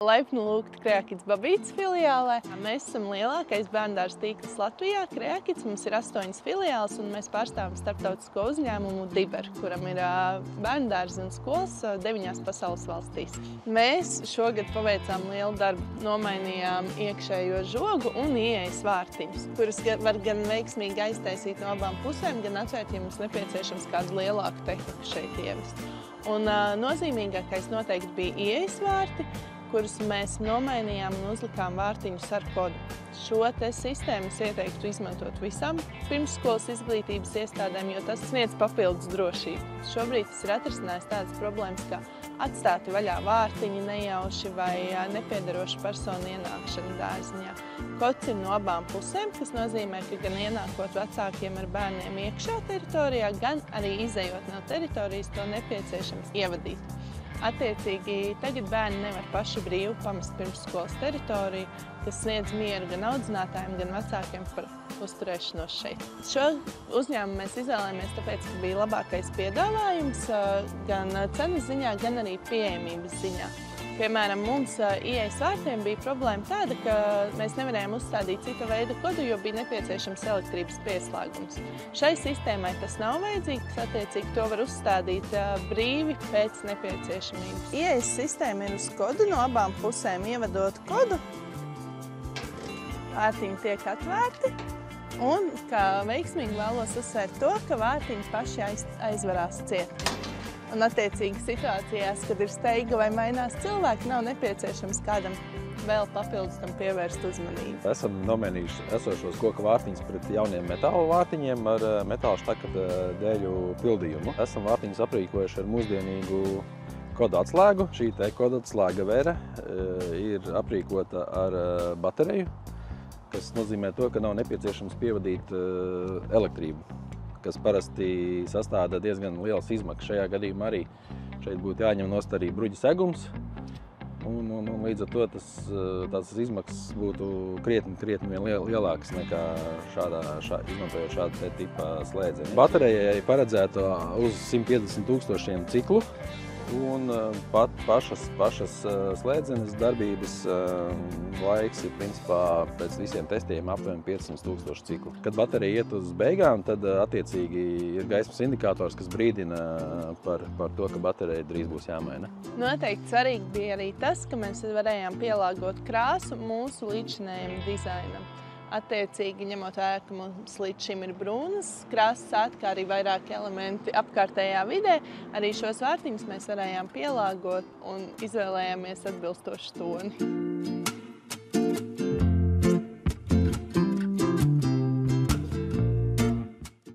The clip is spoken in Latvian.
Laipni lūgti Creakids Babītes filiālē. Mēs esam lielākais bērndārzs tīkls Latvijā. Creakids mums ir 8 filiāles, un mēs pārstāvam starptautisko uzņēmumu Diber, kuram ir bērndārzi un skolas 9 pasaules valstīs. Mēs šogad paveicām lielu darbu. Nomainījām iekšējo žogu un ieejas vārtiņus, kurus var gan veiksmīgi aiztaisīt no abām pusēm, gan atvērt, ja mums nepieciešams kādu lielāku tehniku šeit ievest. Un nozīmīgākais noteikti bija ieejas vārti, kurus mēs nomainījām un uzlikām vārtiņus ar kodu. Šo sistēmu es ieteiktu izmantot visām pirmsskolas izglītības iestādēm, jo tas sniedz papildus drošību. Šobrīd tas ir atrisinājis tādas problēmas, kā atstāti vaļā vārtiņi nejauši vai nepiederoša persona ienākšana dārziņā. Kods ir no abām pusēm, kas nozīmē, ka gan ienākot vecākiem ar bērniem iekšā teritorijā, gan arī izejot no teritorijas to nepieciešams ievadīt. Attiecīgi, tagad bērni nevar paši brīvi pamest pirmsskolas teritoriju, kas sniedz mieru gan audzinātājiem, gan vecākiem par uzturēšanos šeit. Šo uzņēmumu mēs izvēlējāmies tāpēc, ka bija labākais piedāvājums gan cenas ziņā, gan arī pieejamības ziņā. Piemēram, mums ieejas vārtiem bija problēma tāda, ka mēs nevarējām uzstādīt cita veida kodu, jo bija nepieciešams elektrības pieslēgums. Šai sistēmai tas nav vajadzīgs, attiecīgi to var uzstādīt brīvi pēc nepieciešamības. Ieejas sistēma ir uz kodu, no abām pusēm ievadot kodu. Vārtiņi tiek atvērti. Un, kā veiksmīgi vēlos uzsvērt to, ka vārtiņi paši aizvarās ciet. Un attiecīgi situācijās, kad ir steiga vai mainās cilvēki, nav nepieciešams kādam vēl papildus tam pievērst uzmanību. Esam nomainījuši esošos koka vārtiņus pret jauniem metāla vārtiņiem ar metāla štakata dēļu pildījumu. Esam vārtiņus aprīkojuši ar mūsdienīgu kodu atslēgu. Šī te kodu atslēga Vera ir aprīkota ar bateriju, kas nozīmē to, ka nav nepieciešams pievadīt elektrību, kas parasti sastāda diezgan lielas izmaksas. Šajā gadījumā arī šeit būtu jāņem nost arī bruģa segums, un līdz ar to tās izmaksas būtu krietni lielākas nekā izmantojot šādu tipa slēdzeni. Baterijai paredzēta uz 150 000 ciklu, un pat pašas slēdzenes darbības laiks ir principā pēc visiem testiem aptuveni 500 000 ciklu. Kad baterija iet uz beigām, tad attiecīgi ir gaismas indikators, kas brīdina par to, ka baterija drīz būs jāmaina. Noteikti svarīgi bija arī tas, ka mēs varējām pielāgot krāsu mūsu līdzinējuma dizainam. Attiecīgi, ņemot vērā, ka mums līdz šim ir brūnas krāsas āti, kā arī vairāki elementi apkārtējā vidē, arī šos vārtiņus mēs varējām pielāgot un izvēlējāmies atbilstošu toni.